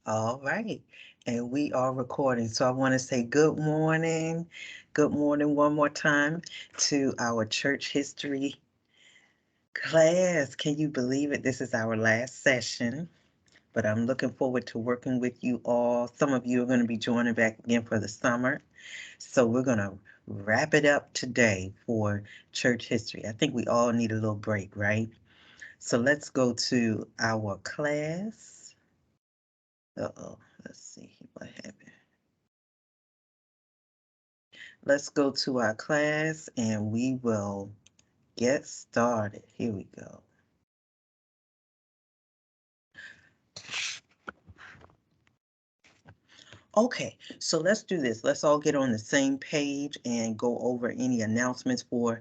All right. And we are recording. So I want to say good morning. Good morning one more time to our church history class. Can you believe it? This is our last session, but I'm looking forward to working with you all. Some of you are going to be joining back again for the summer. So we're going to wrap it up today for church history. I think we all need a little break, right? So let's go to our class. Uh-oh, let's see what happened. Let's go to our class and we will get started. Here we go. Okay, so let's do this. Let's all get on the same page and go over any announcements for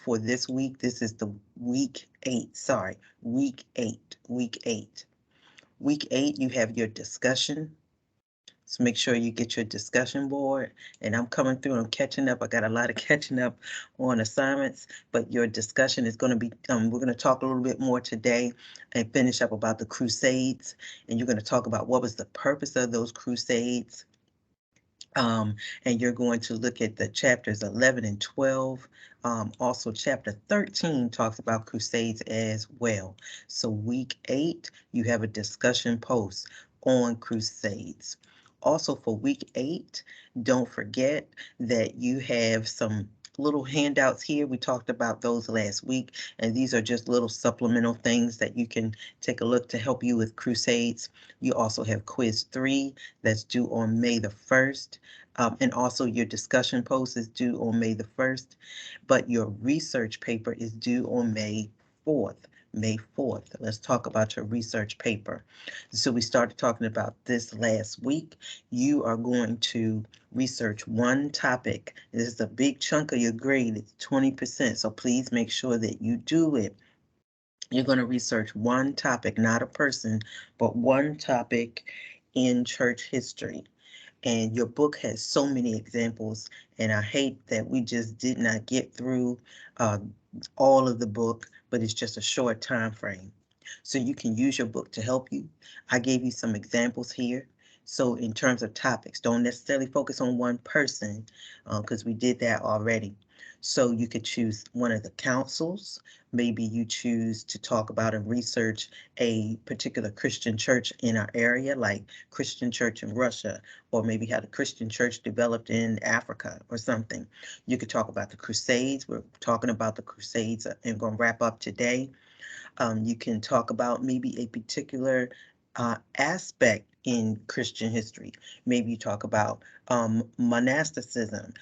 this week. This is the week 8. Sorry, week 8. Week 8. Week 8, you have your discussion. So make sure you get your discussion board. And I'm coming through, I'm catching up. I got a lot of catching up on assignments, but your discussion is going to be, we're going to talk a little bit more today and finish up about the Crusades. And you're going to talk about what was the purpose of those Crusades. And you're going to look at the chapters 11 and 12. Also, chapter 13 talks about Crusades as well. So week 8, you have a discussion post on Crusades. Also for week 8, don't forget that you have some little handouts here. We talked about those last week, and these are just little supplemental things that you can take a look to help you with Crusades. You also have quiz 3 that's due on May the 1st. And also your discussion post is due on May the 1st, but your research paper is due on May 4th. May 4th. Let's talk about your research paper. So we started talking about this last week. You are going to research one topic. This is a big chunk of your grade. It's 20%. So please make sure that you do it. You're going to research one topic, not a person, but one topic in church history. And your book has so many examples, and I hate that we just did not get through uh, all of the book, but it's just a short time frame. So you can use your book to help you. I gave you some examples here. So in terms of topics, don't necessarily focus on one person because we did that already. So you could choose one of the councils. Maybe you choose to talk about and research a particular Christian church in our area, like Christian church in Russia, or maybe how the Christian church developed in Africa or something. You could talk about the Crusades. We're talking about the Crusades and going to wrap up today. You can talk about maybe a particular aspect in Christian history. Maybe you talk about monasticism,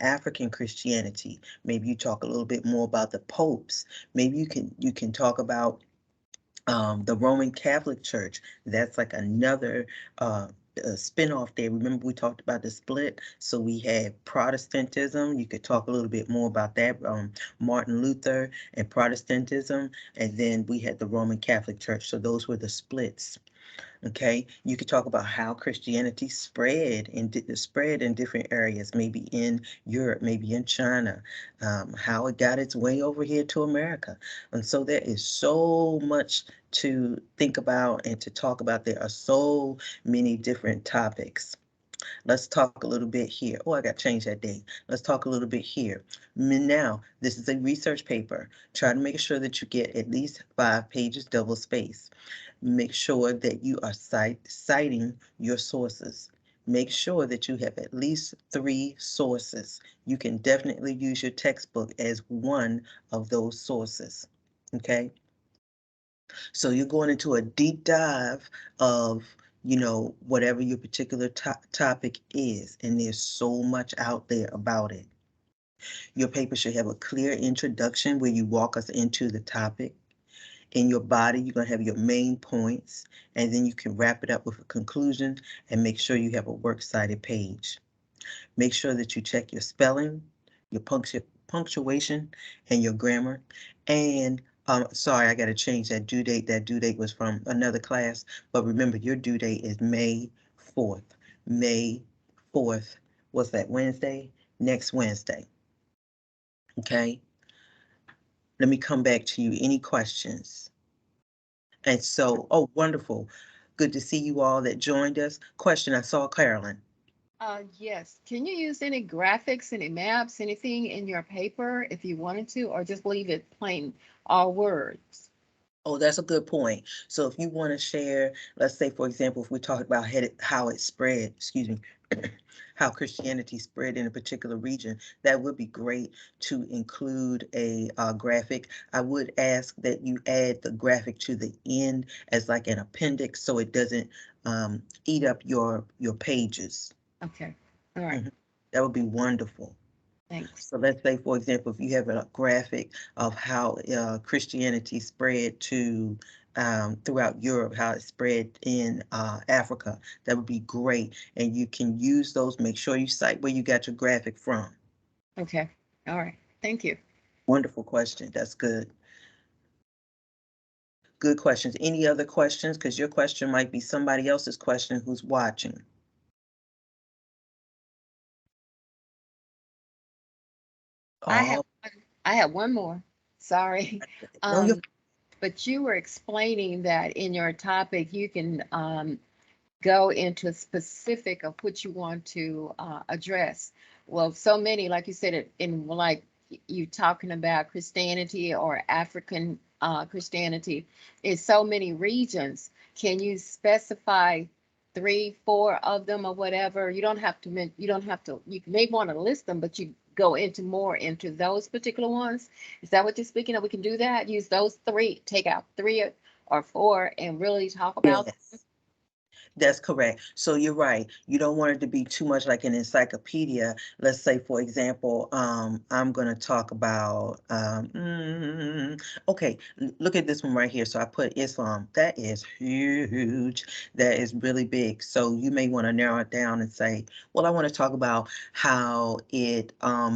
African Christianity. Maybe you talk a little bit more about the popes. Maybe you can talk about the Roman Catholic Church. That's like another spin-off there. Remember we talked about the split? So we had Protestantism. You could talk a little bit more about that, Martin Luther and Protestantism. And then we had the Roman Catholic Church. So those were the splits. Okay, you could talk about how Christianity spread in different areas, maybe in Europe, maybe in China, how it got its way over here to America. And so there is so much to think about and to talk about. There are so many different topics. Let's talk a little bit here. Oh, I got to change that date. Let's talk a little bit here. Now, this is a research paper. Try to make sure that you get at least 5 pages double space. Make sure that you are citing your sources. Make sure that you have at least 3 sources. You can definitely use your textbook as one of those sources. Okay? So you're going into a deep dive of, whatever your particular topic is, and there's so much out there about it. Your paper should have a clear introduction where you walk us into the topic. In your body, you're going to have your main points, and then you can wrap it up with a conclusion and make sure you have a works cited page. Make sure that you check your spelling, your punctuation, and your grammar. And sorry, I got to change that due date. That due date was from another class, but remember your due date is May 4th. May 4th. What's that, Wednesday? Next Wednesday. Okay. Let me come back to you. Any questions? And so, oh, wonderful. Good to see you all that joined us. Question, I saw Carolyn. Yes. Can you use any graphics, any maps, anything in your paper if you wanted to, or just leave it plain all words? Oh, that's a good point. So if you want to share, let's say, for example, if we talk about how it spread, excuse me, how Christianity spread in a particular region, that would be great to include a graphic. I would ask that you add the graphic to the end as like an appendix so it doesn't eat up your pages. Okay. All right. Mhm. That would be wonderful. Thanks. So let's say, for example, if you have a graphic of how Christianity spread to throughout Europe, how it spread in Africa, that would be great. And you can use those. Make sure you cite where you got your graphic from. Okay. All right. Thank you. Wonderful question. That's good. Good questions. Any other questions? Because your question might be somebody else's question who's watching. I have Oh, I have one more. Sorry. no, you're Um, but you were explaining that in your topic you can go into specific of what you want to address. Well, so many, like you said, in like you talking about Christianity or African Christianity, is so many regions. Can you specify three, four of them or whatever? You don't have to. You don't have to. You may want to list them, but you go into more into those particular ones. Is that what you're speaking of? We can do that. Use those three. Take out three or four and really talk about. yes. That's correct. So you're right. You don't want it to be too much like an encyclopedia. Let's say, for example, I'm going to talk about, okay, look at this one right here. So I put Islam. That is huge. That is really big. So you may want to narrow it down and say, well, I want to talk about how it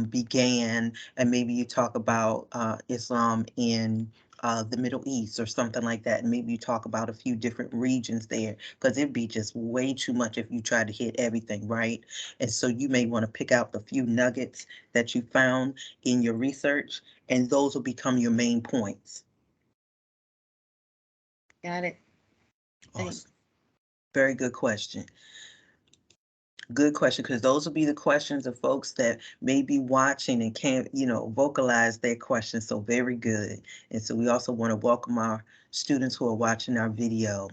began, and maybe you talk about Islam in the Middle East or something like that. And maybe you talk about a few different regions there because it'd be just way too much if you try to hit everything, right? And so you may want to pick out the few nuggets that you found in your research, and those will become your main points. Got it. Thanks. Awesome. Very good question. Good question, because those will be the questions of folks that may be watching and can't, vocalize their questions. So very good. And so we also want to welcome our students who are watching our video.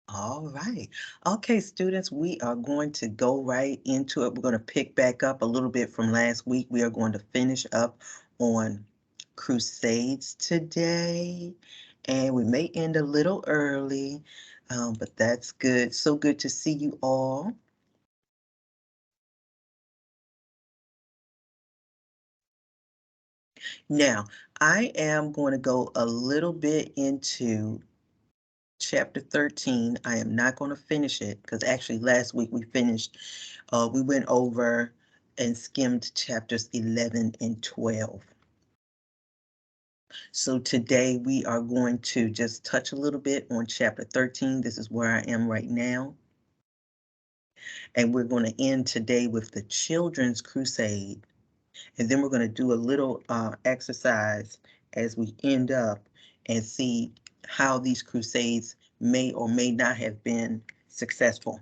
All right. Okay, students, we are going to go right into it. We're going to pick back up a little bit from last week. We are going to finish up on Crusades today, and we may end a little early, but that's good. So good to see you all. Now, I am going to go a little bit into chapter 13. I am not going to finish it because actually last week we finished, we went over and skimmed chapters 11 and 12. So today we are going to just touch a little bit on chapter 13. This is where I am right now. And we're going to end today with the Children's Crusade. And then we're going to do a little exercise as we end up and see how these crusades may or may not have been successful.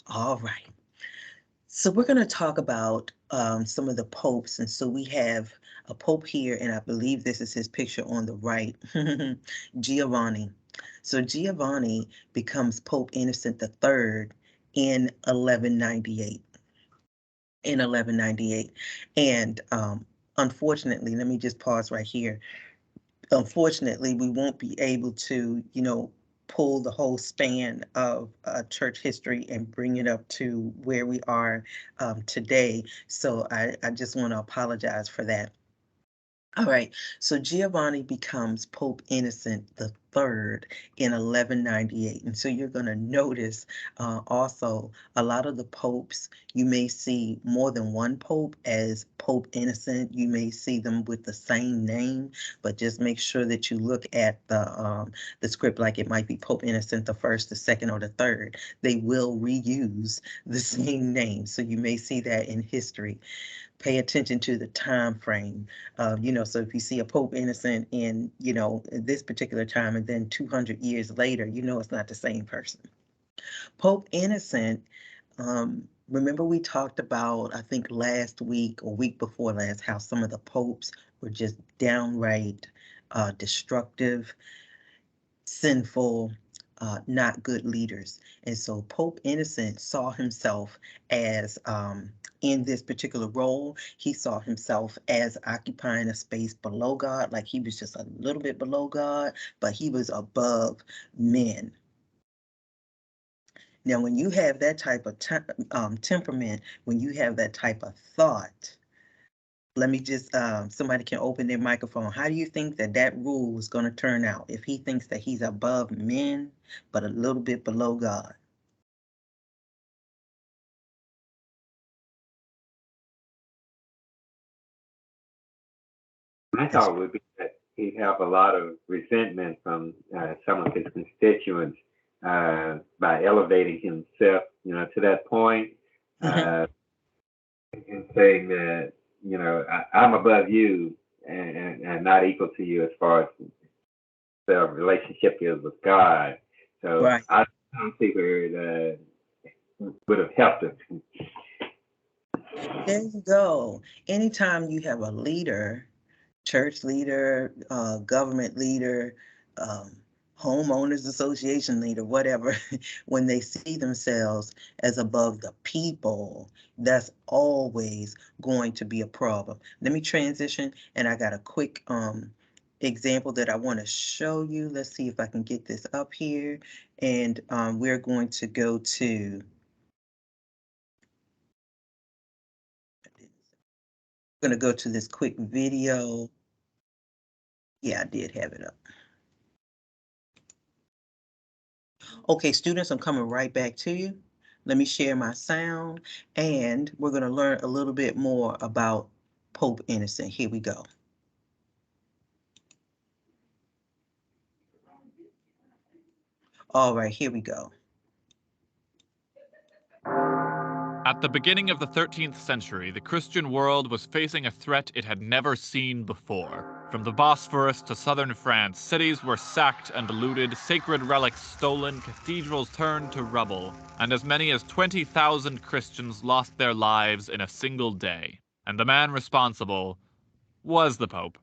All right. So we're going to talk about some of the popes. And so we have a pope here, and I believe this is his picture on the right, Giovanni. So Giovanni becomes Pope Innocent III in 1198. In 1198. And unfortunately, let me just pause right here. Unfortunately, we won't be able to, pull the whole span of church history and bring it up to where we are today. So I just want to apologize for that. All right, so Giovanni becomes Pope Innocent the III in 1198. And so you're going to notice also a lot of the popes, you may see more than one pope as Pope Innocent. You may see them with the same name, but just make sure that you look at the script like it might be Pope Innocent the first, the second, or the third. They will reuse the same name. So you may see that in history. Pay attention to the time frame. So if you see a Pope Innocent in, this particular time, and then 200 years later, it's not the same person. Pope Innocent, remember we talked about, I think last week or week before last, how some of the popes were just downright destructive, sinful, not good leaders. And so Pope Innocent saw himself as, in this particular role, he saw himself as occupying a space below God, like he was just a little bit below God, but he was above men. Now, when you have that type of temperament, when you have that type of thought, let me just, somebody can open their microphone. How do you think that rule is going to turn out if he thinks that he's above men, but a little bit below God? My thought would be that he'd have a lot of resentment from some of his constituents by elevating himself, to that point, and saying that, I'm above you and not equal to you as far as the relationship is with God. So Right. I don't see where it would have helped him. There you go. Anytime you have a leader, church leader, government leader, homeowners association leader, whatever, when they see themselves as above the people, that's always going to be a problem. Let me transition, and I got a quick example that I want to show you. Let's see if I can get this up here, and we're going to go to, I'm going to go to this quick video. Yeah, I did have it up. Okay, students, I'm coming right back to you. Let me share my sound, and we're going to learn a little bit more about Pope Innocent. Here we go. All right, here we go. At the beginning of the 13th century, the Christian world was facing a threat it had never seen before. From the Bosphorus to southern France, cities were sacked and looted, sacred relics stolen, cathedrals turned to rubble, and as many as 20,000 Christians lost their lives in a single day. And the man responsible was the Pope.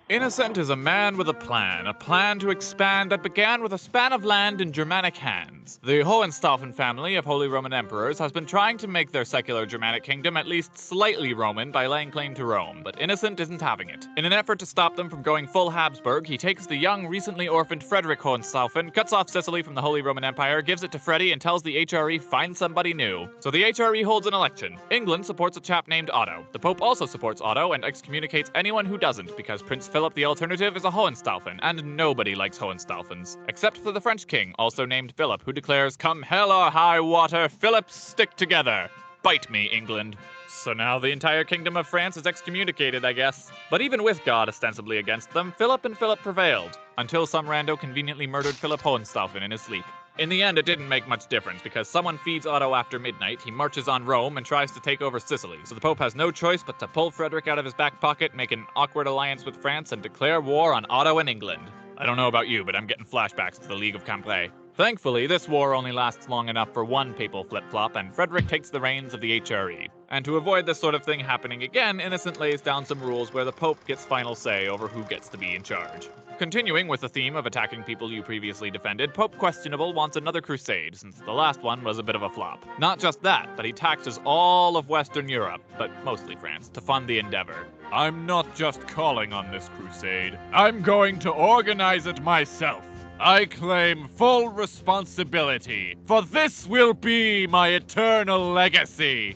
Innocent is a man with a plan to expand that began with a span of land in Germanic hands. The Hohenstaufen family of Holy Roman Emperors has been trying to make their secular Germanic kingdom at least slightly Roman by laying claim to Rome, but Innocent isn't having it. In an effort to stop them from going full Habsburg, he takes the young, recently orphaned Frederick Hohenstaufen, cuts off Sicily from the Holy Roman Empire, gives it to Freddie, and tells the HRE find somebody new. So the HRE holds an election. England supports a chap named Otto. The Pope also supports Otto and excommunicates anyone who doesn't, because Prince Philip the alternative is a Hohenstaufen, and nobody likes Hohenstaufens. Except for the French king, also named Philip, who declares, "Come hell or high water, Philips stick together. Bite me, England." So now the entire kingdom of France is excommunicated, I guess. But even with God ostensibly against them, Philip and Philip prevailed, until some rando conveniently murdered Philip Hohenstaufen in his sleep. In the end, it didn't make much difference, because someone feeds Otto after midnight, he marches on Rome, and tries to take over Sicily. So the Pope has no choice but to pull Frederick out of his back pocket, make an awkward alliance with France, and declare war on Otto and England. I don't know about you, but I'm getting flashbacks to the League of Cambrai. Thankfully, this war only lasts long enough for one papal flip-flop, and Frederick takes the reins of the HRE. And to avoid this sort of thing happening again, Innocent lays down some rules where the Pope gets final say over who gets to be in charge. Continuing with the theme of attacking people you previously defended, Pope Questionable wants another crusade, since the last one was a bit of a flop. Not just that, but he taxes all of Western Europe, but mostly France, to fund the endeavor. "I'm not just calling on this crusade, I'm going to organize it myself. I claim full responsibility, for this will be my eternal legacy."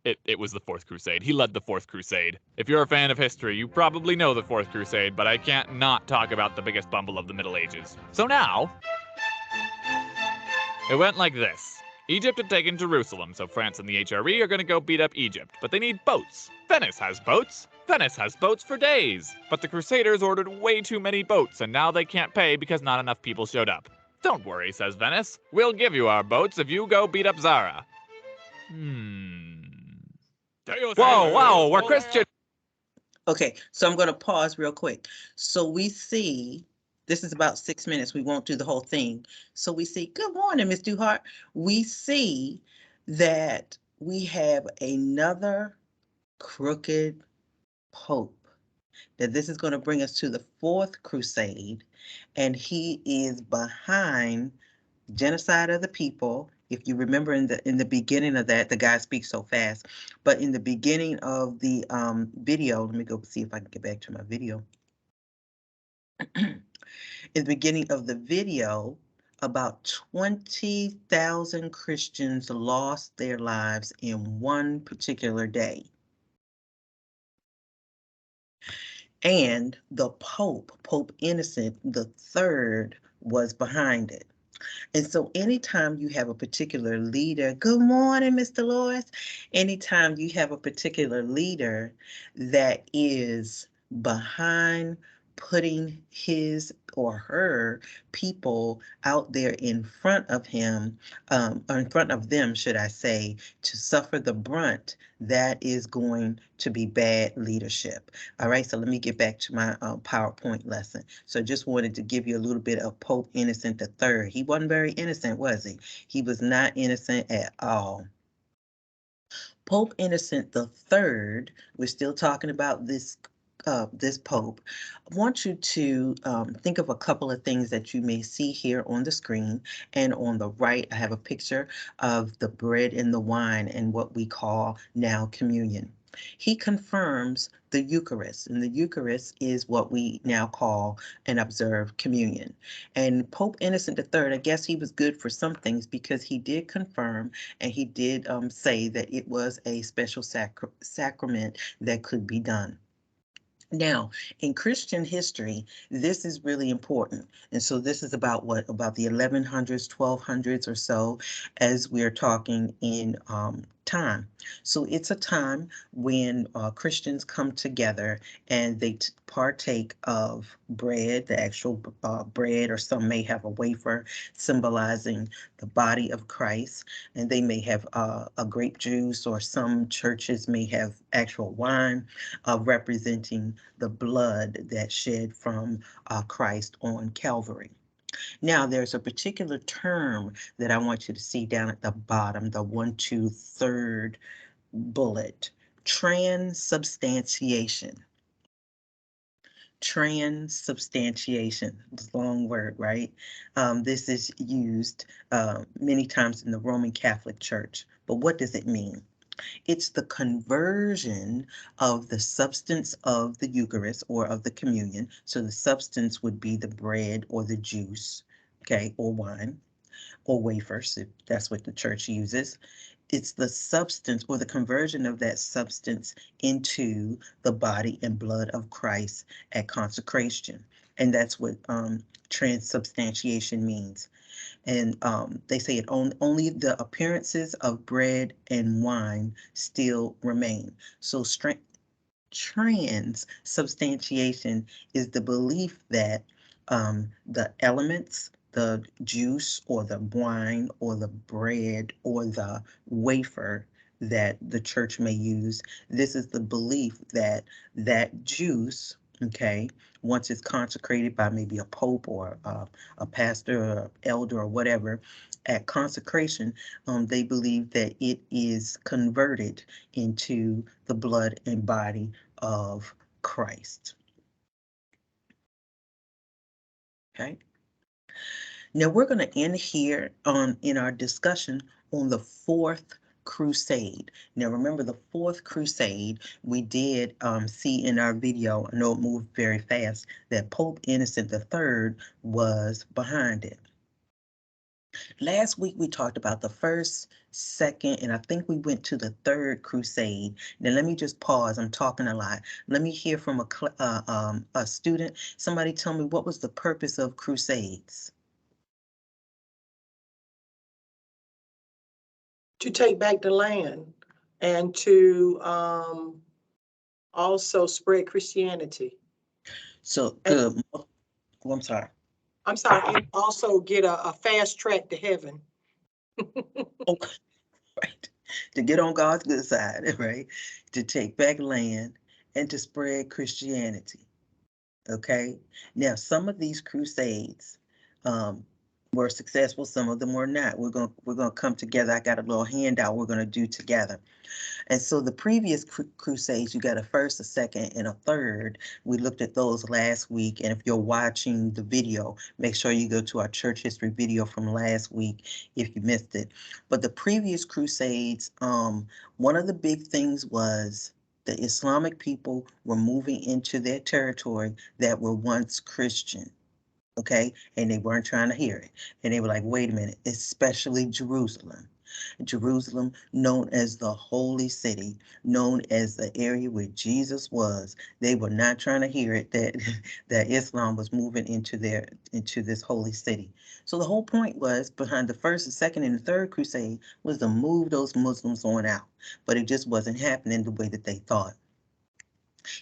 It was the Fourth Crusade. He led the Fourth Crusade. If you're a fan of history, you probably know the Fourth Crusade, but I can't not talk about the biggest bumble of the Middle Ages. So now, it went like this. Egypt had taken Jerusalem, so France and the HRE are gonna go beat up Egypt, but they need boats. Venice has boats. Venice has boats for days. But the Crusaders ordered way too many boats, and now they can't pay because not enough people showed up. Don't worry, says Venice. We'll give you our boats if you go beat up Zara. Whoa, wow, we're Christian. Okay, so I'm going to pause real quick. So we see, this is about 6 minutes. We won't do the whole thing. So we see, good morning, Ms. Duhart. We see that we have another crooked pope. That this is going to bring us to the Fourth Crusade, and he is behind genocide of the people. If you remember in the beginning of that, the guy speaks so fast, but in the beginning of the video, let me go see if I can get back to my video. In the beginning of the video, about 20,000 Christians lost their lives in one particular day. And the Pope, Pope Innocent III, was behind it. And so anytime you have a particular leader, good morning, Mr. Loris. Anytime you have a particular leader that is behind putting his or her people out there in front of him, or in front of them, should I say, to suffer the brunt, that is going to be bad leadership. All right, so let me get back to my PowerPoint lesson. So just wanted to give you a little bit of Pope Innocent III. He wasn't very innocent, was he? He was not innocent at all. Pope Innocent III, we're still talking about this Pope. I want you to think of a couple of things that you may see here on the screen. And on the right, I have a picture of the bread and the wine and what we call now communion. He confirms the Eucharist, and the Eucharist is what we now call and observe communion. And Pope Innocent III, I guess he was good for some things because he did confirm and he did say that it was a special sacrament that could be done. Now, in Christian history, this is really important. And so this is about what, about the 1100s, 1200s or so, as we're talking in time. So it's a time when Christians come together and they partake of bread, the actual bread, or some may have a wafer symbolizing the body of Christ, and they may have a grape juice, or some churches may have actual wine representing the blood that shed from Christ on Calvary. Now, there's a particular term that I want you to see down at the bottom, the 1, 2, 3rd bullet, transubstantiation. Transubstantiation, it's a long word, right? This is used many times in the Roman Catholic Church, but what does it mean? It's the conversion of the substance of the Eucharist or of the communion. So the substance would be the bread or the juice, okay, or wine or wafers, if that's what the church uses. It's the substance or the conversion of that substance into the body and blood of Christ at consecration. And that's what transubstantiation means. And they say it only the appearances of bread and wine still remain. So transubstantiation is the belief that the elements, the juice or the wine or the bread or the wafer that the church may use, this is the belief that that juice, okay, once it's consecrated by maybe a pope or a pastor or elder or whatever, at consecration, they believe that it is converted into the blood and body of Christ. Okay. Now we're going to end here in our discussion on the Fourth Crusade. Now remember, the Fourth Crusade, we did see in our video, I know it moved very fast, that Pope Innocent III was behind it. Last week we talked about the first, second, and I think we went to the third crusade. Now let me just pause. I'm talking a lot. Let me hear from a student. Somebody tell me, what was the purpose of crusades? To take back the land and to also spread Christianity. So And good. Oh, I'm sorry. I'm sorry, and also get a fast track to heaven. Oh, right. To get on God's good side, right? To take back land and to spread Christianity. Okay. Now, some of these crusades um, were successful. Some of them were not. We're gonna come together. I got a little handout we're gonna do together. And so the previous crusades, you got a first, a second, and a third. We looked at those last week. And if you're watching the video, make sure you go to our church history video from last week if you missed it. But the previous crusades, one of the big things was the Islamic people were moving into their territory that were once Christian. Okay, and they weren't trying to hear it. And they were like, wait a minute, especially Jerusalem. Jerusalem, known as the holy city, known as the area where Jesus was. They were not trying to hear it that that Islam was moving into this holy city. So the whole point was behind the first, the second, and the third crusade was to move those Muslims on out. But it just wasn't happening the way that they thought.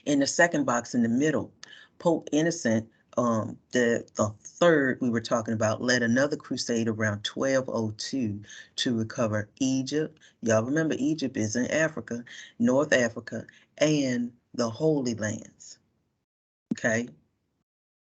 In the second box in the middle, Pope Innocent, the third we were talking about, led another crusade around 1202 to recover Egypt. Y'all remember Egypt is in Africa, North Africa, and the Holy Lands. Okay.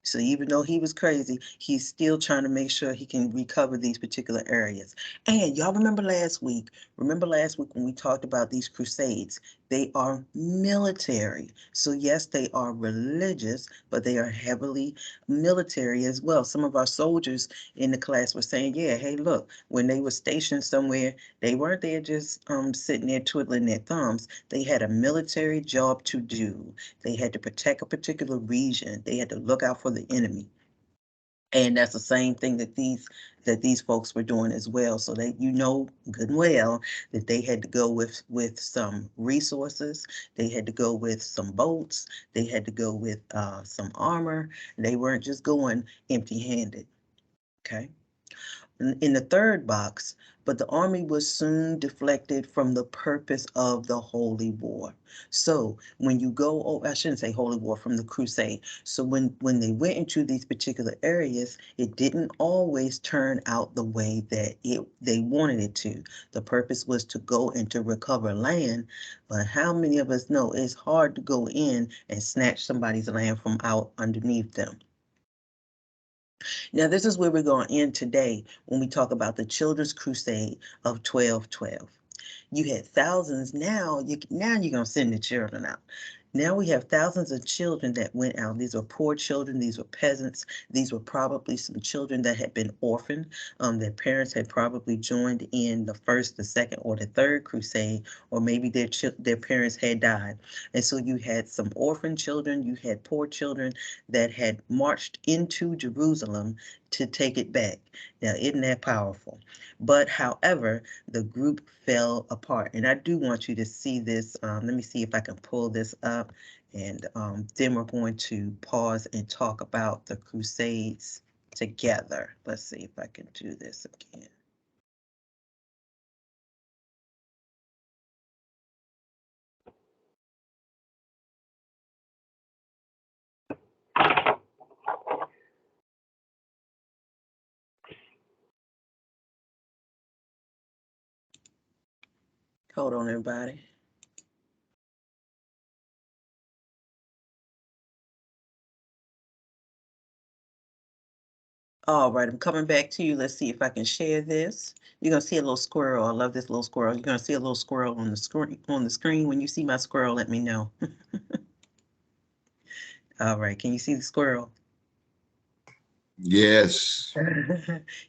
So even though he was crazy, he's still trying to make sure he can recover these particular areas. And y'all remember last week when we talked about these crusades, they are military. So yes, they are religious, but they are heavily military as well. Some of our soldiers in the class were saying, yeah, hey, look, when they were stationed somewhere, they weren't there just sitting there twiddling their thumbs. They had a military job to do. They had to protect a particular region. They had to look out for the enemy. And that's the same thing that these folks were doing as well. So that good and well that they had to go with some resources. They had to go with some boats. They had to go with some armor. They weren't just going empty-handed. Okay. In the third box, but the army was soon deflected from the purpose of the Holy War. So when you go, oh, I shouldn't say Holy War, from the Crusade. So when they went into these particular areas, it didn't always turn out the way that they wanted it to. The purpose was to go and to recover land, but how many of us know it's hard to go in and snatch somebody's land from out underneath them? Now, this is where we're going to end today when we talk about the Children's Crusade of 1212. You had thousands. Now you're going to send the children out. Now we have thousands of children that went out. These were poor children. These were peasants. These were probably some children that had been orphaned. Their parents had probably joined in the first, the second, or the third crusade, or maybe their parents had died. And so you had some orphan children. You had poor children that had marched into Jerusalem to take it back. Now, isn't that powerful? But however, the group fell apart. And I do want you to see this. Let me see if I can pull this up. And then we're going to pause and talk about the Crusades together. Let's see if I can do this again. Hold on, everybody. All right, I'm coming back to you. Let's see if I can share this. You're gonna see a little squirrel. I love this little squirrel. You're gonna see a little squirrel on the screen. On the screen, when you see my squirrel, let me know. All right, can you see the squirrel? Yes.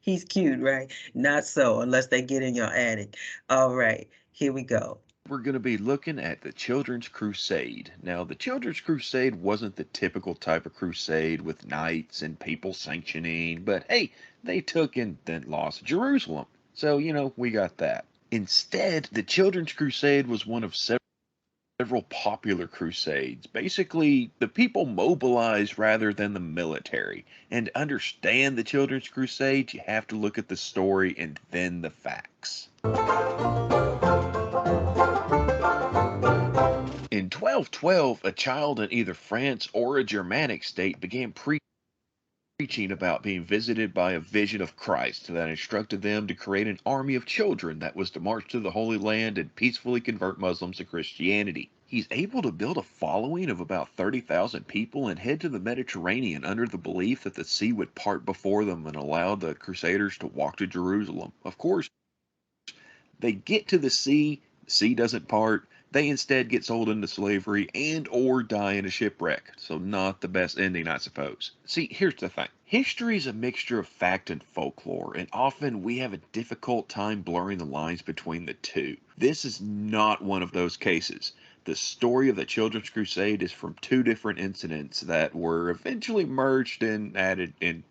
He's cute, right? Not so, unless they get in your attic. All right, here we go. we're going to be looking at the Children's Crusade. Now, the Children's Crusade wasn't the typical type of crusade with knights and people sanctioning, but hey, they took and then lost Jerusalem. So, we got that. Instead, the Children's Crusade was one of several popular crusades. Basically, the people mobilized rather than the military. And to understand the Children's Crusade, you have to look at the story and then the facts. In 1212, a child in either France or a Germanic state began preaching about being visited by a vision of Christ that instructed them to create an army of children that was to march to the Holy Land and peacefully convert Muslims to Christianity. He's able to build a following of about 30,000 people and head to the Mediterranean under the belief that the sea would part before them and allow the Crusaders to walk to Jerusalem. Of course, they get to the sea doesn't part, they instead get sold into slavery and or die in a shipwreck. So not the best ending, I suppose. See, here's the thing. History is a mixture of fact and folklore, and often we have a difficult time blurring the lines between the two. This is not one of those cases. The story of the Children's Crusade is from two different incidents that were eventually merged and added in.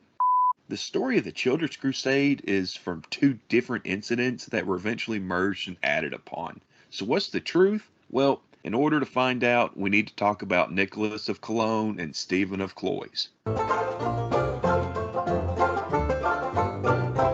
The story of the Children's Crusade is from two different incidents that were eventually merged and added upon. So what's the truth? Well, in order to find out, we need to talk about Nicholas of Cologne and Stephen of Cloyes.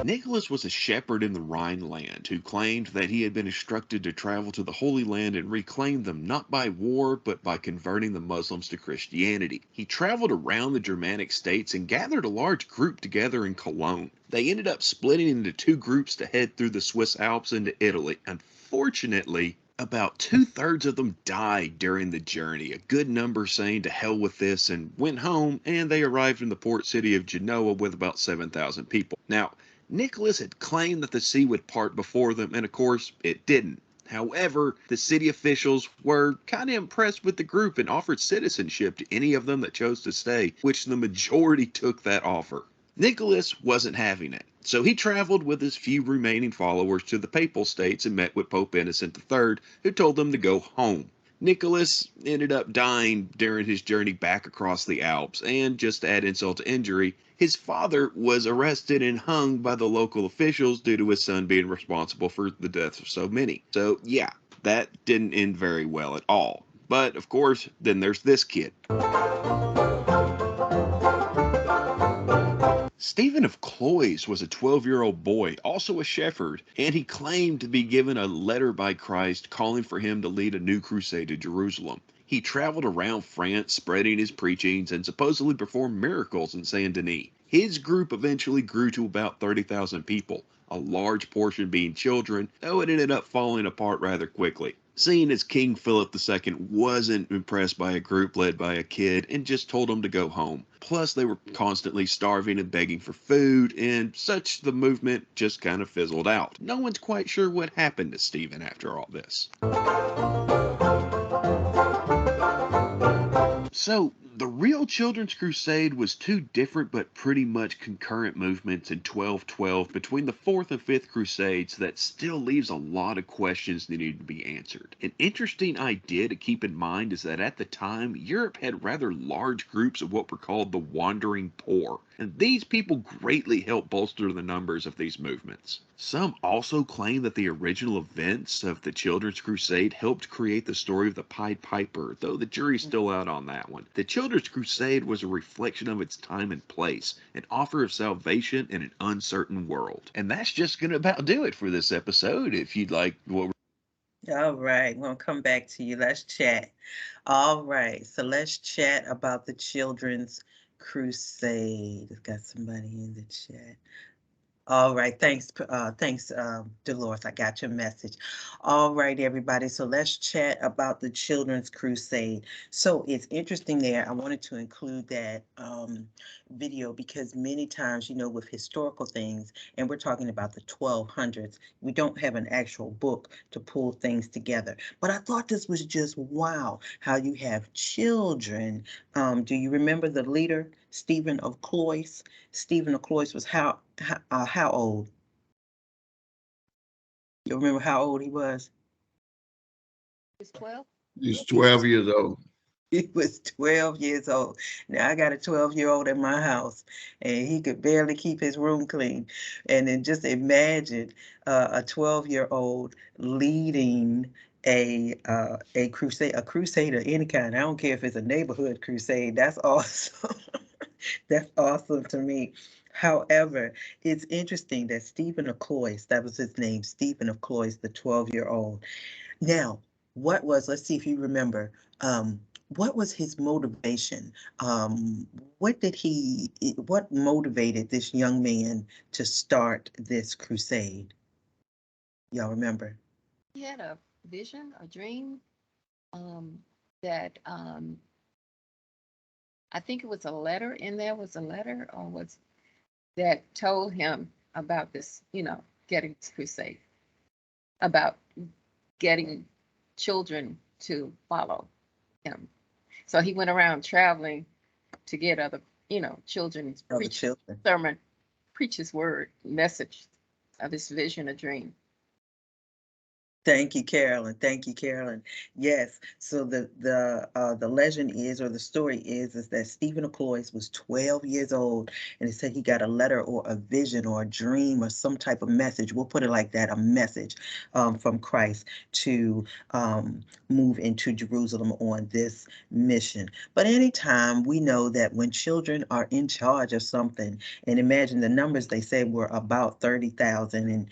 Nicholas was a shepherd in the Rhineland who claimed that he had been instructed to travel to the Holy Land and reclaim them not by war but by converting the Muslims to Christianity. He traveled around the Germanic states and gathered a large group together in Cologne. They ended up splitting into two groups to head through the Swiss Alps into Italy. Unfortunately, about 2/3 of them died during the journey, a good number saying to hell with this and went home, and they arrived in the port city of Genoa with about 7,000 people. Now, Nicholas had claimed that the sea would part before them, and of course, it didn't. However, the city officials were kind of impressed with the group and offered citizenship to any of them that chose to stay, which the majority took that offer. Nicholas wasn't having it, so he traveled with his few remaining followers to the Papal States and met with Pope Innocent III, who told them to go home. Nicholas ended up dying during his journey back across the Alps, and just to add insult to injury, his father was arrested and hung by the local officials due to his son being responsible for the deaths of so many. So yeah, that didn't end very well at all. But of course, then there's this kid. Stephen of Cloyes was a 12-year-old boy, also a shepherd, and he claimed to be given a letter by Christ calling for him to lead a new crusade to Jerusalem. He traveled around France spreading his preachings and supposedly performed miracles in Saint Denis. His group eventually grew to about 30,000 people, a large portion being children, though it ended up falling apart rather quickly. Seeing as King Philip II wasn't impressed by a group led by a kid and just told them to go home. Plus, they were constantly starving and begging for food, and such the movement just kind of fizzled out. No one's quite sure what happened to Stephen after all this. So, the real Children's Crusade was two different but pretty much concurrent movements in 1212 between the 4th and 5th Crusades that still leaves a lot of questions that need to be answered. An interesting idea to keep in mind is that at the time, Europe had rather large groups of what were called the wandering poor, and these people greatly helped bolster the numbers of these movements. Some also claim that the original events of the Children's Crusade helped create the story of the Pied Piper, though the jury's still out on that one. The Children's Crusade was a reflection of its time and place, an offer of salvation in an uncertain world. And that's just going to about do it for this episode. If you'd like what All right, we'll come back to you. Let's chat. All right, so let's chat about the Children's Crusade. I've got somebody in the chat. All right, thanks, Dolores. I got your message. All right, everybody. So let's chat about the Children's Crusade. So it's interesting there. I wanted to include that video because many times, with historical things, and we're talking about the 1200s, we don't have an actual book to pull things together. But I thought this was just wow, how you have children. Do you remember the leader, Stephen of Cloyes? Stephen of Cloyes was how old? You remember how old he was? It's 12? He's He was 12 years old. he was 12 years old. Now I got a 12-year-old in my house, and he could barely keep his room clean. And then just imagine a 12-year-old leading a crusade, a crusade of any kind. I don't care if it's a neighborhood crusade. That's awesome. That's awesome to me. However, it's interesting that Stephen of Cloyes, that was his name, Stephen of Cloyes, the 12-year-old. Now, let's see if you remember, what was his motivation? What motivated this young man to start this crusade? Y'all remember? He had a vision, a dream, um, that I think it was a letter in there, was a letter or was that told him about this, getting this crusade, about getting children to follow him. So he went around traveling to get other, children Other preach children. sermon, preach his word, message of his vision, a dream. Thank you, Carolyn. Thank you, Carolyn. Yes. So the legend is, or the story is that Stephen of Cloyes was 12 years old, and it said he got a letter or a vision or a dream or some type of message. We'll put it like that, a message from Christ to move into Jerusalem on this mission. But anytime we know that when children are in charge of something, and imagine the numbers they said were about 30,000, and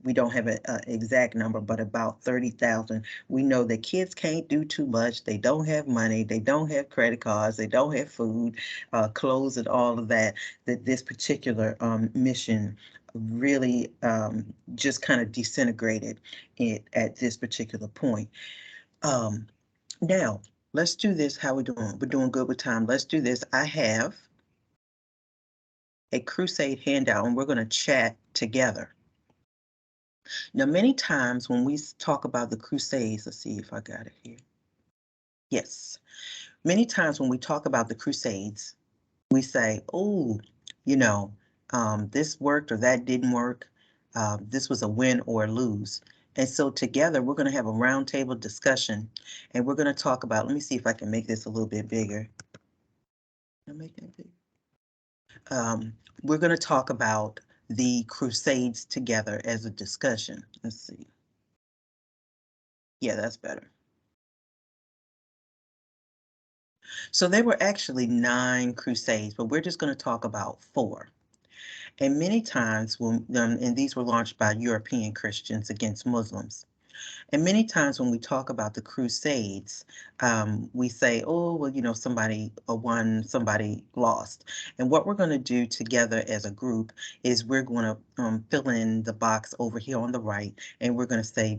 we don't have an exact number, but about 30,000. We know that kids can't do too much. They don't have money. They don't have credit cards. They don't have food, clothes, and all of that. That this particular mission really just kind of disintegrated at this particular point. Now, let's do this. How we doing? We're doing good with time. Let's do this. I have a crusade handout, and we're going to chat together. Now, many times when we talk about the Crusades, let's see if I got it here. Yes. Many times when we talk about the Crusades, we say, oh, this worked or that didn't work. This was a win or a lose. And so together, we're going to have a roundtable discussion, and we're going to talk about, let me see if I can make this a little bit bigger. Can I make that bigger? We're going to talk about the Crusades together as a discussion. Let's see. Yeah, that's better. So there were actually 9 crusades, but we're just going to talk about 4. And many times and these were launched by European Christians against Muslims. And many times when we talk about the Crusades, we say, oh, well, somebody won, somebody lost. And what we're going to do together as a group is we're going to fill in the box over here on the right, and we're going to say,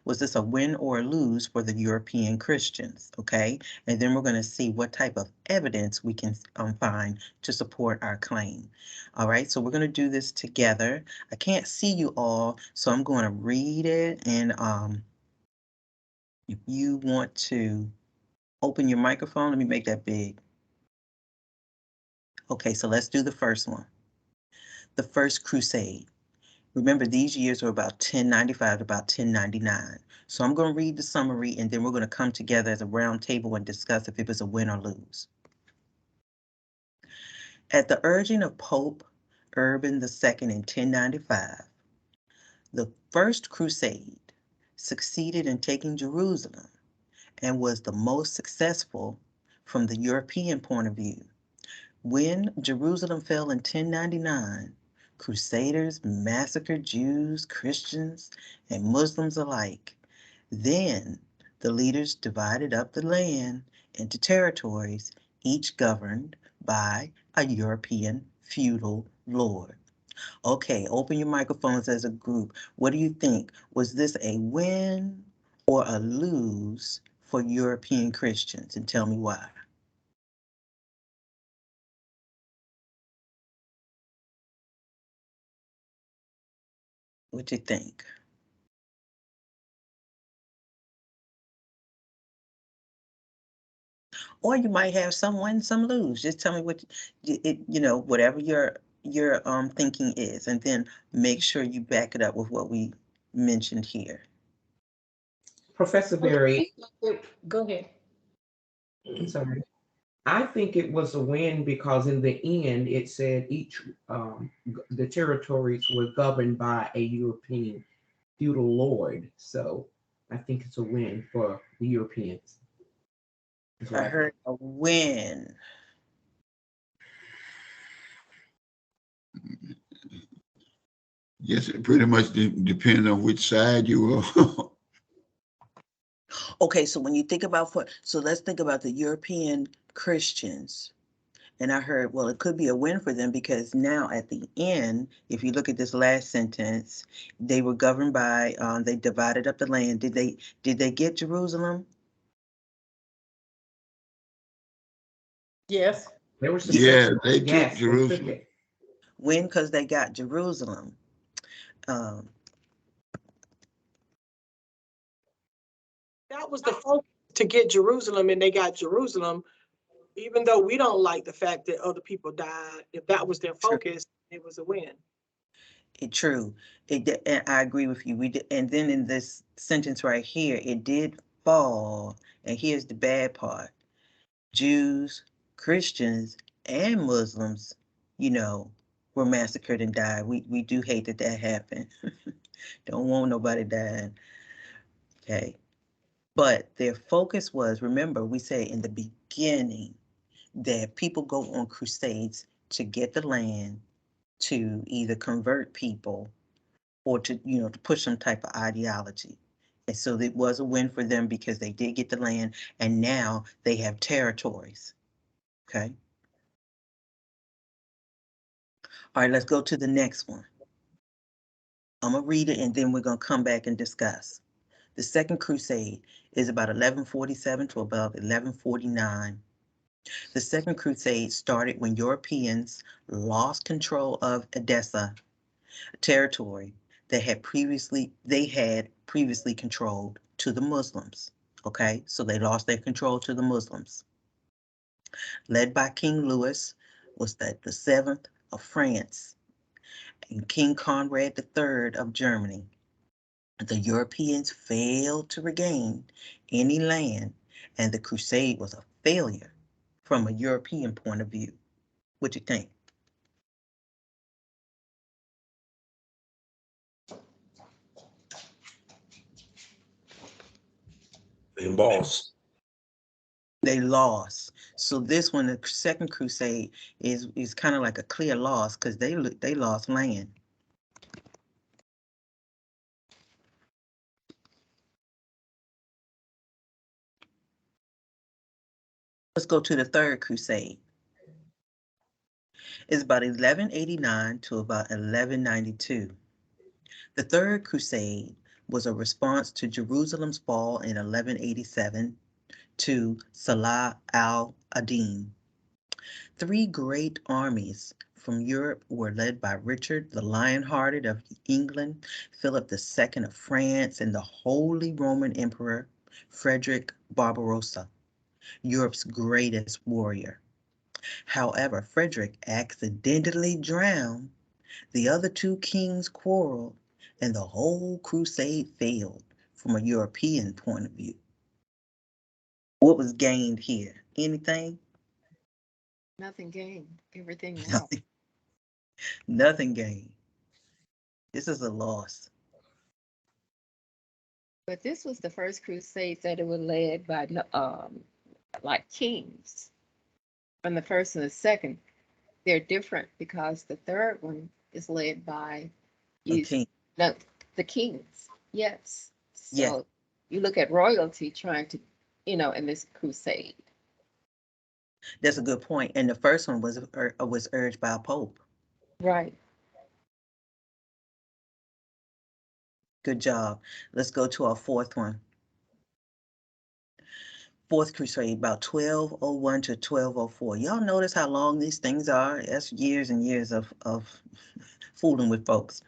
was this a win or a lose for the European Christians? Okay. And then we're going to see what type of evidence we can find to support our claim. All right. So we're going to do this together. I can't see you all, so I'm going to read it, and if you want to open your microphone, let me make that big. Okay, so let's do the first one. The First Crusade. Remember, these years were about 1095 to about 1099. So I'm going to read the summary, and then we're going to come together as a round table and discuss if it was a win or lose. At the urging of Pope Urban II in 1095, the First Crusade succeeded in taking Jerusalem and was the most successful from the European point of view. When Jerusalem fell in 1099, Crusaders massacred Jews, Christians, and Muslims alike. Then the leaders divided up the land into territories, each governed by a European feudal lord. Okay, open your microphones as a group. What do you think? Was this a win or a lose for European Christians? And tell me why. What you think? Or you might have some win, some lose. Just tell me whatever your thinking is, and then make sure you back it up with what we mentioned here. Professor Berry, Go ahead. I'm sorry. I think it was a win because in the end, it said the territories were governed by a European feudal lord. So I think it's a win for the Europeans. I heard a win. Yes, it pretty much depends on which side you are. Okay, so when you think about so let's think about the European Christians. And I heard, well, it could be a win for them because now at the end, if you look at this last sentence, they were governed by, they divided up the land. Did they get Jerusalem? Yes. They were Yeah, successful. they took Yes, they took Jerusalem. it. When? Because they got Jerusalem. That was the focus, to get Jerusalem, and they got Jerusalem. Even though we don't like the fact that other people died, if that was their True. focus, it was a win. True. And I agree with you. We did, and then in this sentence right here, it did fall. And here's the bad part: Jews, Christians, and Muslims, were massacred and died. We do hate that happened. Don't want nobody dying. Okay. But their focus was, remember, we say in the beginning that people go on crusades to get the land, to either convert people or to push some type of ideology. And so it was a win for them because they did get the land and now they have territories. Okay. All right, let's go to the next one. I'm going to read it and then we're going to come back and discuss. The Second Crusade is about 1147 to about 1149. The Second Crusade started when Europeans lost control of Edessa, a territory they had previously controlled, to the Muslims. Okay, so they lost their control to the Muslims. Led by King Louis was the seventh of France and King Conrad III of Germany. The Europeans failed to regain any land, and the crusade was a failure from a European point of view. What you think? They lost. They lost. So this one, the Second Crusade, is kind of like a clear loss because they lost land. Let's go to the Third Crusade. It's about 1189 to about 1192. The Third Crusade was a response to Jerusalem's fall in 1187 to Salah al-Adin. Three great armies from Europe were led by Richard the Lionhearted of England, Philip II of France, and the Holy Roman Emperor Frederick Barbarossa, Europe's greatest warrior. However, Frederick accidentally drowned, the other two kings quarreled, and the whole crusade failed from a European point of view. What was gained here? Anything? Nothing gained, everything lost. Nothing. Nothing gained. This is a loss. But this was the first crusade that it was led by like kings. From the first and the second, they're different because the third one is led by Okay. the kings. Yes. So Yeah. you look at royalty trying to, in this crusade. That's a good point. And the first one was urged by a pope. Right. Good job. Let's go to our fourth one. Fourth Crusade, about 1201 to 1204. Y'all notice how long these things are? That's years and years of fooling with folks.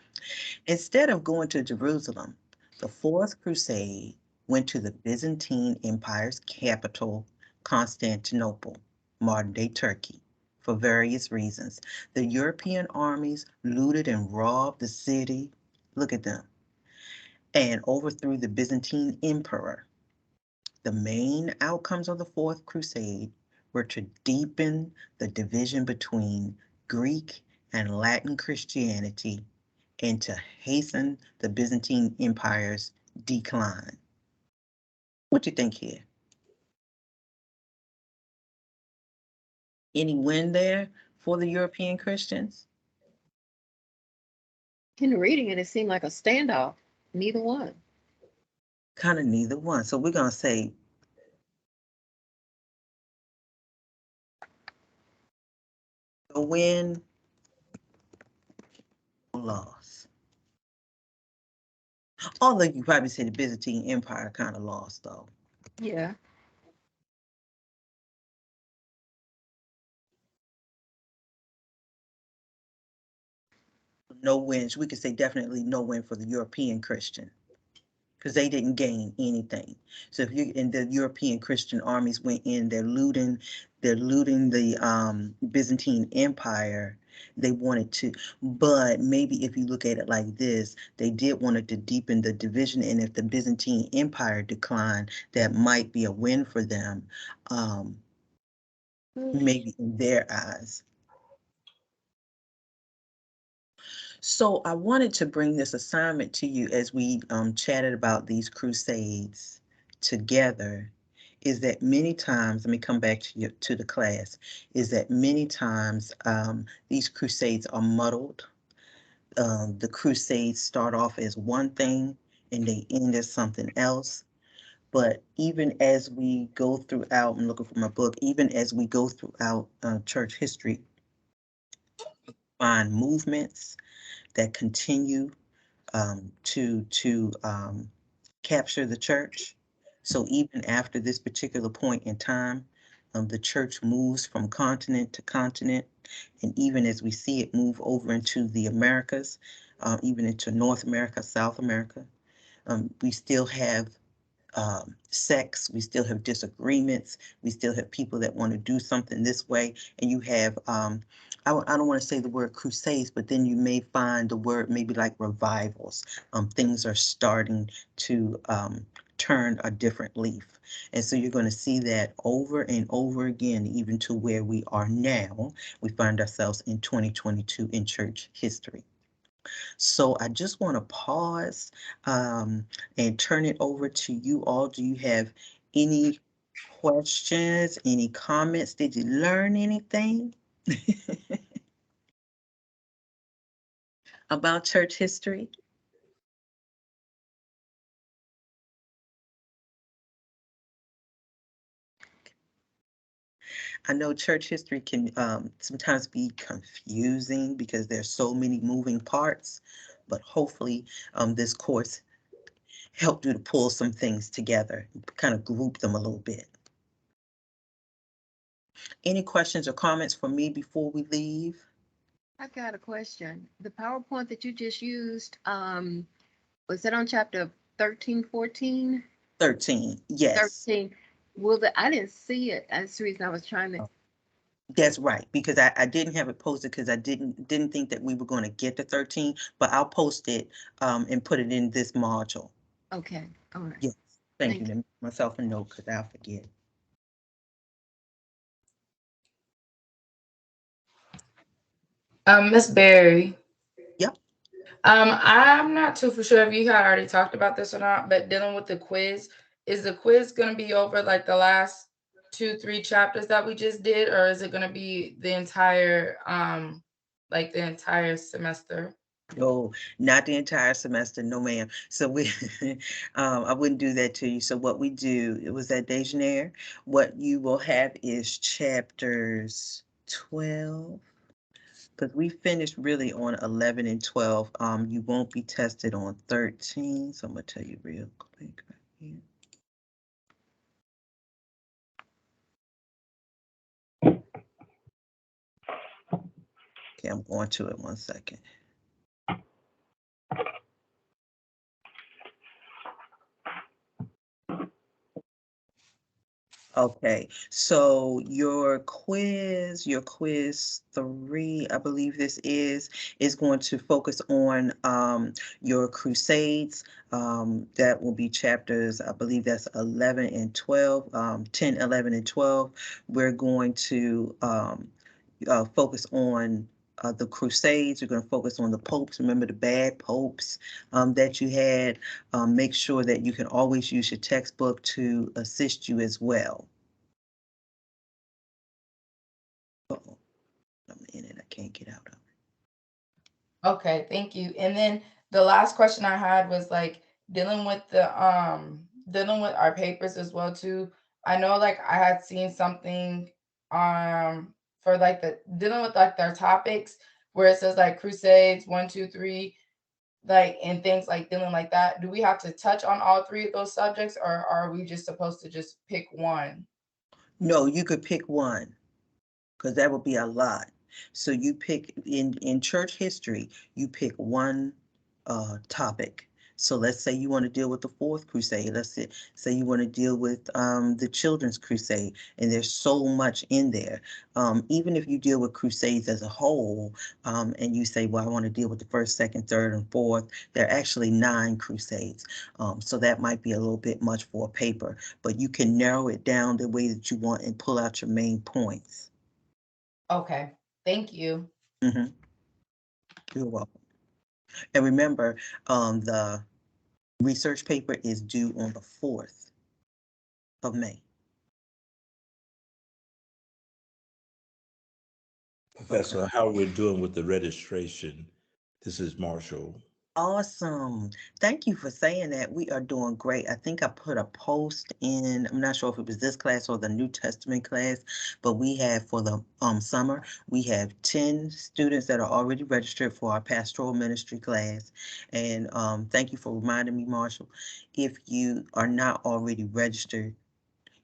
Instead of going to Jerusalem, the Fourth Crusade went to the Byzantine Empire's capital, Constantinople, modern-day Turkey, for various reasons. The European armies looted and robbed the city. Look at them. and overthrew the Byzantine emperor. The main outcomes of the Fourth Crusade were to deepen the division between Greek and Latin Christianity and to hasten the Byzantine Empire's decline. What do you think here? Any win there for the European Christians? In reading it, it seemed like a standoff. Neither one. Kind of neither one. So we're going to say a win or loss. Although you probably say the Byzantine Empire kind of lost, though. Yeah. No wins. We could say definitely no win for the European Christian because they didn't gain anything. So if you and the European Christian armies went in, they're looting the Byzantine Empire. They wanted to, but maybe if you look at it like this, they did wanted to deepen the division. And if the Byzantine Empire declined, that might be a win for them, maybe in their eyes. So I wanted to bring this assignment to you as we chatted about these crusades together, is that many times, let me come back to the class, is that many times these crusades are muddled. The crusades start off as one thing and they end as something else. But even as we go throughout, I'm looking for my book, even as we go throughout church history, find movements that continue to capture the church. So even after this particular point in time, the church moves from continent to continent. And even as we see it move over into the Americas, even into North America, South America, we still have sects, we still have disagreements, we still have people that want to do something this way, and you have, I don't want to say the word crusades, but then you may find the word maybe like revivals. Things are starting to turn a different leaf. And so you're going to see that over and over again, even to where we are now. We find ourselves in 2022 in church history. So I just want to pause and turn it over to you all. Do you have any questions, any comments? Did you learn anything about church history? I know church history can sometimes be confusing because there's so many moving parts, but hopefully this course helped you to pull some things together, kind of group them a little bit. Any questions or comments for me before we leave? I've got a question. The PowerPoint that you just used, was that on chapter 13, 14? 13, yes. 13. I didn't see it. That's the reason I was trying to. That's right, because I didn't have it posted because I didn't think that we were going to get to 13, but I'll post it and put it in this module. Okay, all right. Yes, thank you. Make myself a note because I'll forget. Miss Berry. Yep. I'm not too for sure if you had already talked about this or not, but dealing with the quiz, is the quiz going to be over like the last 2-3 chapters that we just did, or is it going to be the entire like the entire semester? No, not the entire semester, no ma'am. So we, I wouldn't do that to you. So what we do, it was that Dejaneir, what you will have is chapters 12, because we finished really on 11 and 12. You won't be tested on 13, so I'm gonna tell you real quick right here. Okay, I'm going to it 1 second. Okay, so your quiz 3, I believe this is going to focus on your Crusades. That will be chapters, I believe that's 11 and 12, 10, 11, and 12. We're going to focus on the Crusades. We're going to focus on the popes. Remember the bad popes that you had. Make sure that you can always use your textbook to assist you as well. Uh-oh, I'm in it. I can't get out of it. Okay, thank you. And then the last question I had was like dealing with our papers as well too. I know like I had seen something for like the dealing with like their topics where it says like Crusades 1, 2, 3, like and things like dealing like that. Do we have to touch on all three of those subjects, or are we just supposed to just pick one? No, you could pick one because that would be a lot. So you pick in church history, you pick one topic. So let's say you want to deal with the Fourth Crusade. Let's say you want to deal with the Children's Crusade, and there's so much in there. Even if you deal with Crusades as a whole, and you say, well, I want to deal with the first, second, third, and fourth, there are actually 9 Crusades. So that might be a little bit much for a paper, but you can narrow it down the way that you want and pull out your main points. Okay, thank you. Mm-hmm. You're welcome. And remember, the research paper is due on the 4th of May. Professor, how we're doing with the registration? This is Marshall. Awesome. Thank you for saying that. We are doing great. I think I put a post in, I'm not sure if it was this class or the New Testament class, but we have for the summer, we have 10 students that are already registered for our pastoral ministry class. And thank you for reminding me, Marshall. If you are not already registered,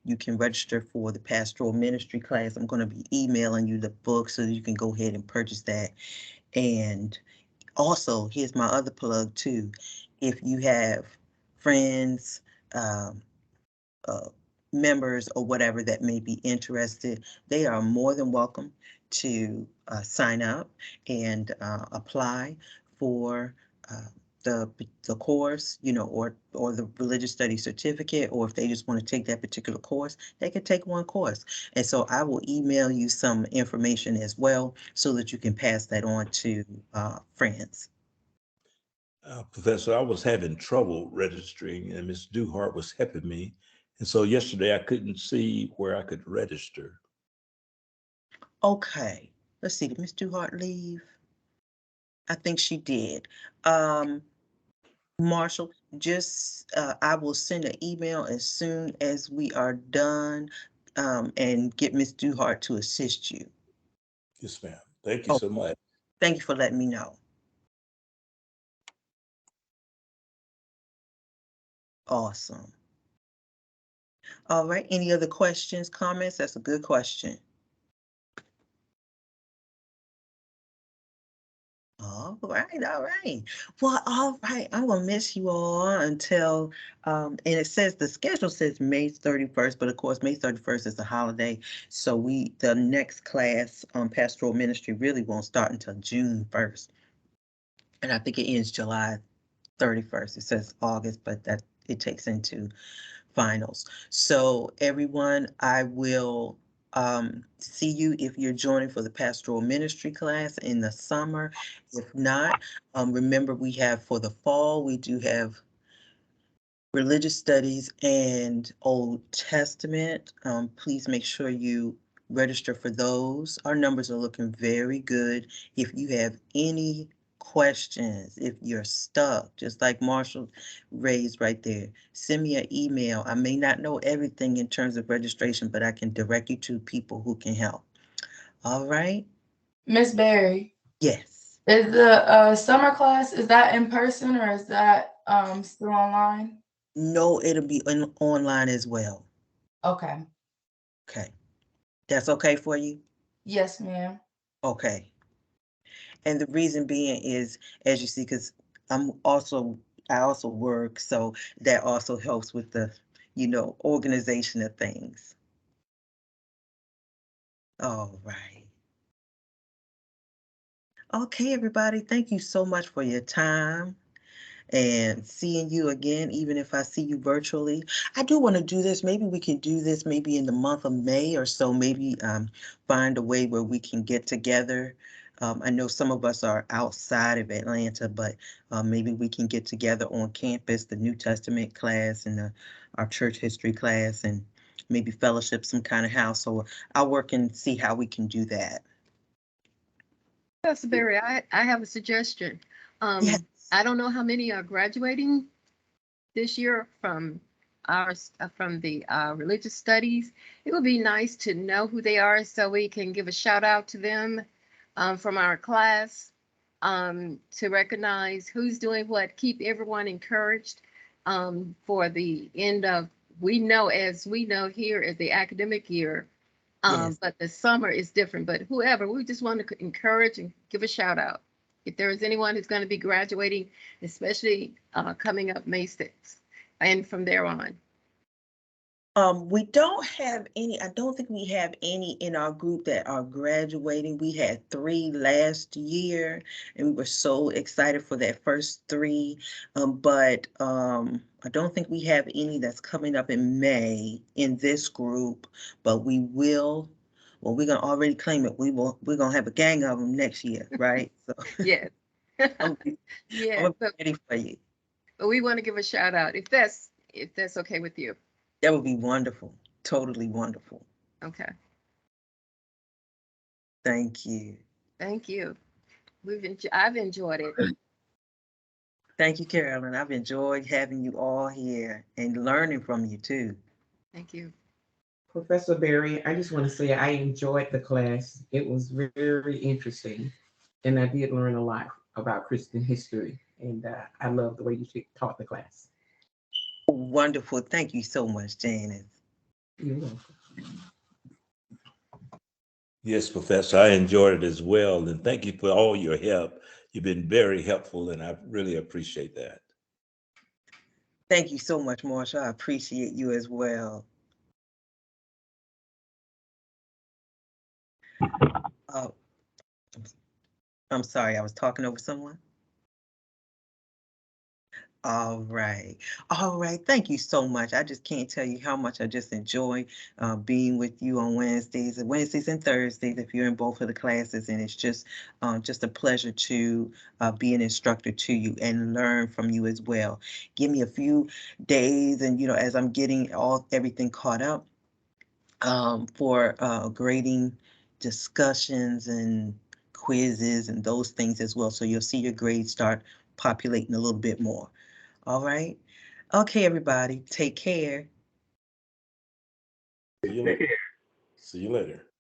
you can register for the pastoral ministry class. I'm going to be emailing you the book so that you can go ahead and purchase that. And also, here's my other plug too. If you have friends, um, uh, members, or whatever that may be interested, they are more than welcome to sign up and apply for uh, the course, or the religious studies certificate, or if they just want to take that particular course, they can take one course. And so I will email you some information as well so that you can pass that on to friends. Professor, I was having trouble registering, and Ms. Duhart was helping me. And so yesterday I couldn't see where I could register. Okay, let's see, did Ms. Duhart leave? I think she did. Marshall, just I will send an email as soon as we are done, and get Ms. Duhart to assist you. Yes, ma'am. Thank you Oh, so much. thank you for letting me know. Awesome. All right, any other questions, comments? That's a good question. All right, all right. Well, all right. I'm gonna miss you all until and it says the schedule says May 31st, but of course May 31st is a holiday. So the next class on pastoral ministry really won't start until June 1st. And I think it ends July 31st. It says August, but that it takes into finals. So everyone, I will see you if you're joining for the pastoral ministry class in the summer. If not, remember we have for the fall, we do have religious studies and Old Testament. Please make sure you register for those. Our numbers are looking very good. If you have any questions, if you're stuck, just like Marshall raised right there, send me an email. I may not know everything in terms of registration, but I can direct you to people who can help. All right? Miss Berry, Yes. is the summer class, is that in person or is that still online? No, it'll be online as well. Okay. Okay. That's okay for you? Yes, ma'am. Okay. And the reason being is, as you see, because I also work, so that also helps with the, organization of things. All right. Okay, everybody, thank you so much for your time and seeing you again, even if I see you virtually. I do want to do this. Maybe we can do this maybe in the month of May or so, maybe find a way where we can get together. I know some of us are outside of Atlanta, but maybe we can get together on campus, the New Testament class and our church history class, and maybe fellowship some kind of house. So I'll work and see how we can do that. Pastor Barry, I have a suggestion. Yes. I don't know how many are graduating this year from from the religious studies. It would be nice to know who they are so we can give a shout out to them from our class to recognize who's doing what, keep everyone encouraged for the end of, we know, as we know here is the academic year, Yes. but the summer is different. But whoever, we just want to encourage and give a shout out. If there is anyone who's going to be graduating, especially coming up May 6th and from there on. We don't have any, I don't think we have any in our group that are graduating. We had 3 last year and we were so excited for that first 3. But I don't think we have any that's coming up in May in this group, but we will. Well, we're gonna already claim it. We're gonna have a gang of them next year, right? So Yes. I'm gonna Yeah, be ready for you. but we want to give a shout out if that's okay with you. That would be wonderful. Totally wonderful. Okay. Thank you. Thank you. I've enjoyed it. Thank you, Carolyn. I've enjoyed having you all here and learning from you too. Thank you. Professor Barry, I just want to say I enjoyed the class. It was very interesting, and I did learn a lot about Christian history, and I love the way you taught the class. Wonderful. Thank you so much, Janice. You're welcome. Yes, Professor, I enjoyed it as well. And thank you for all your help. You've been very helpful, and I really appreciate that. Thank you so much, Marsha. I appreciate you as well. Oh, I'm sorry, I was talking over someone. All right. All right. Thank you so much. I just can't tell you how much I just enjoy being with you on Wednesdays and Thursdays if you're in both of the classes. And it's just a pleasure to be an instructor to you and learn from you as well. Give me a few days and, as I'm getting everything caught up for grading discussions and quizzes and those things as well. So you'll see your grades start populating a little bit more. All right. Okay, everybody, take care. See you later. See you later.